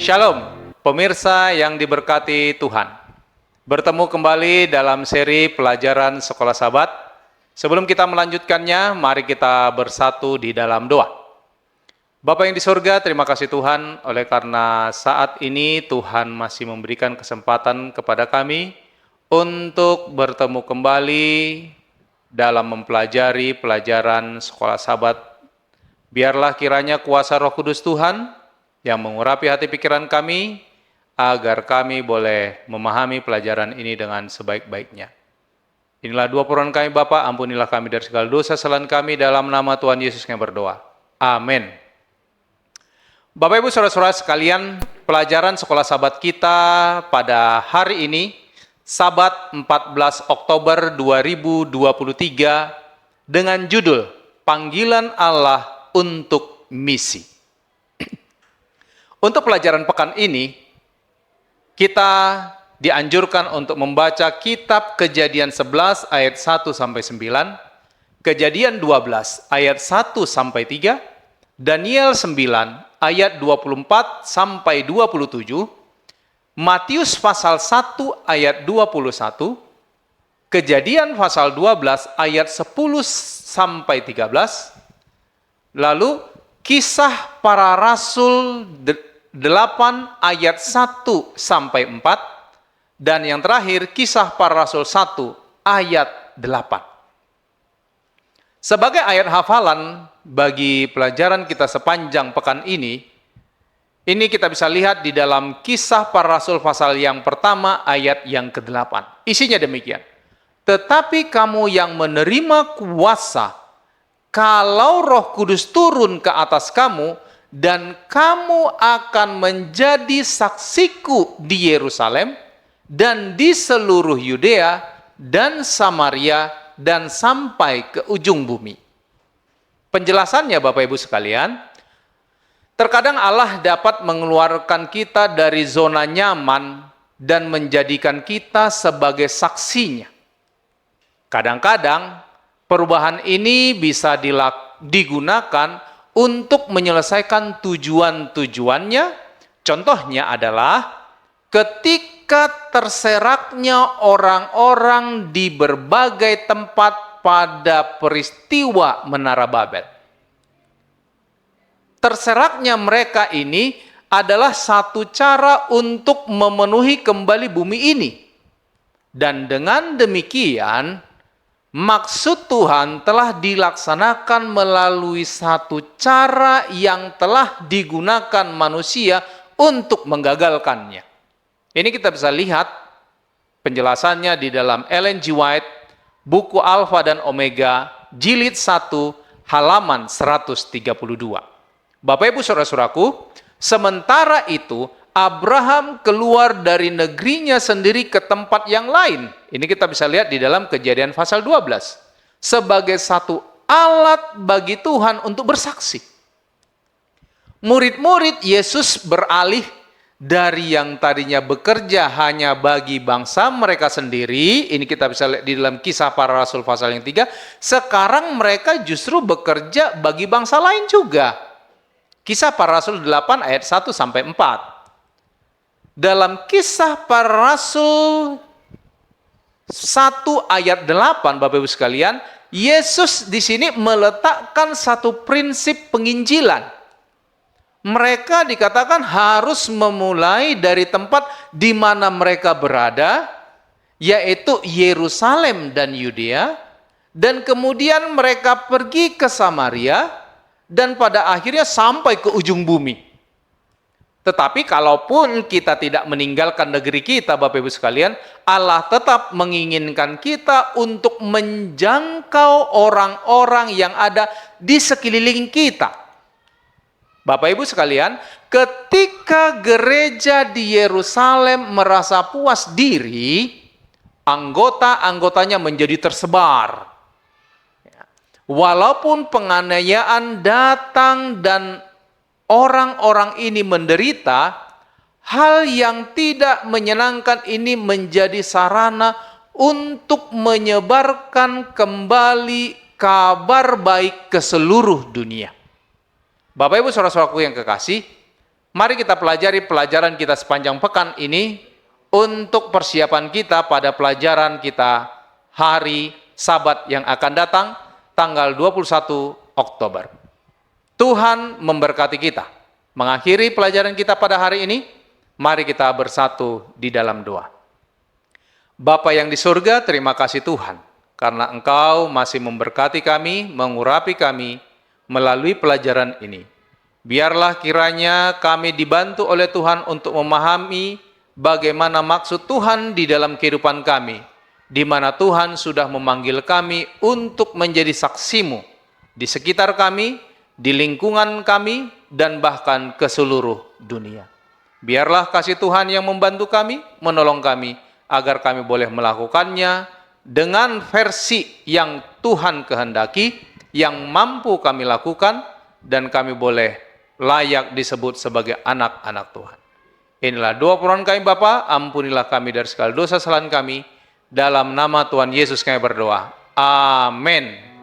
Shalom, pemirsa yang diberkati Tuhan. Bertemu kembali dalam seri pelajaran Sekolah Sabat. Sebelum kita melanjutkannya, mari kita bersatu di dalam doa. Bapa yang di surga, terima kasih Tuhan, oleh karena saat ini Tuhan masih memberikan kesempatan kepada kami untuk bertemu kembali dalam mempelajari pelajaran Sekolah Sabat. Biarlah kiranya kuasa Roh Kudus Tuhan yang mengurapi hati pikiran kami, agar kami boleh memahami pelajaran ini dengan sebaik-baiknya. Inilah dua permohonan kami Bapa, ampunilah kami dari segala dosa kesalahan kami, dalam nama Tuhan Yesus kami berdoa. Amin. Bapak Ibu Saudara-saudara sekalian, pelajaran Sekolah Sabat kita pada hari ini, Sabat 14 Oktober 2023, dengan judul Panggilan Allah untuk Misi. Untuk pelajaran pekan ini, kita dianjurkan untuk membaca kitab Kejadian 11 ayat 1-9, Kejadian 12 ayat 1-3, Daniel 9 ayat 24-27, Matius pasal 1 ayat 21, Kejadian pasal 12 ayat 10-13, lalu Kisah Para Rasul 8 ayat 1-4, dan yang terakhir Kisah Para Rasul 1 ayat 8. Sebagai ayat hafalan bagi pelajaran kita sepanjang pekan ini kita bisa lihat di dalam Kisah Para Rasul pasal yang pertama ayat yang ke-8. Isinya demikian. Tetapi kamu yang menerima kuasa, kalau Roh Kudus turun ke atas kamu, dan kamu akan menjadi saksiku di Yerusalem dan di seluruh Yudea dan Samaria dan sampai ke ujung bumi. Penjelasannya Bapak Ibu sekalian, terkadang Allah dapat mengeluarkan kita dari zona nyaman dan menjadikan kita sebagai saksinya. Kadang-kadang perubahan ini bisa digunakan untuk menyelesaikan tujuan-tujuannya. Contohnya adalah ketika terseraknya orang-orang di berbagai tempat pada peristiwa Menara Babel. Terseraknya mereka ini adalah satu cara untuk memenuhi kembali bumi ini. Dan dengan demikian, maksud Tuhan telah dilaksanakan melalui satu cara yang telah digunakan manusia untuk menggagalkannya. Ini kita bisa lihat penjelasannya di dalam Ellen G. White, buku Alfa dan Omega, jilid 1, halaman 132. Bapak Ibu Saudara-saudaraku, sementara itu Abraham keluar dari negerinya sendiri ke tempat yang lain. Ini kita bisa lihat di dalam Kejadian pasal 12. Sebagai satu alat bagi Tuhan untuk bersaksi. Murid-murid Yesus beralih dari yang tadinya bekerja hanya bagi bangsa mereka sendiri. Ini kita bisa lihat di dalam Kisah Para Rasul pasal yang 3. Sekarang mereka justru bekerja bagi bangsa lain juga. Kisah Para Rasul 8 ayat 1-4. Dalam Kisah Para Rasul 1 ayat 8, Bapak Ibu sekalian, Yesus di sini meletakkan satu prinsip penginjilan. Mereka dikatakan harus memulai dari tempat di mana mereka berada, yaitu Yerusalem dan Yudea, dan kemudian mereka pergi ke Samaria, dan pada akhirnya sampai ke ujung bumi. Tetapi kalaupun kita tidak meninggalkan negeri kita, Bapak Ibu sekalian, Allah tetap menginginkan kita untuk menjangkau orang-orang yang ada di sekeliling kita. Bapak Ibu sekalian, ketika gereja di Yerusalem merasa puas diri, anggota-anggotanya menjadi tersebar. Walaupun penganiayaan datang dan orang-orang ini menderita, hal yang tidak menyenangkan ini menjadi sarana untuk menyebarkan kembali kabar baik ke seluruh dunia. Bapak Ibu saudara-saudaraku yang kekasih, Mari kita pelajari pelajaran kita sepanjang pekan ini untuk persiapan kita pada pelajaran kita hari Sabat yang akan datang, tanggal 21 Oktober. Tuhan memberkati kita. Mengakhiri pelajaran kita pada hari ini, mari kita bersatu di dalam doa. Bapa yang di surga, terima kasih Tuhan, karena Engkau masih memberkati kami, mengurapi kami melalui pelajaran ini. Biarlah kiranya kami dibantu oleh Tuhan untuk memahami bagaimana maksud Tuhan di dalam kehidupan kami, di mana Tuhan sudah memanggil kami untuk menjadi saksi-Mu di sekitar kami, di lingkungan kami, dan bahkan ke seluruh dunia. Biarlah kasih Tuhan yang membantu kami, menolong kami, agar kami boleh melakukannya dengan versi yang Tuhan kehendaki, yang mampu kami lakukan, dan kami boleh layak disebut sebagai anak-anak Tuhan. Inilah doa permohonan kami Bapa, ampunilah kami dari segala dosa kesalahan kami. Dalam nama Tuhan Yesus kami berdoa. Amin.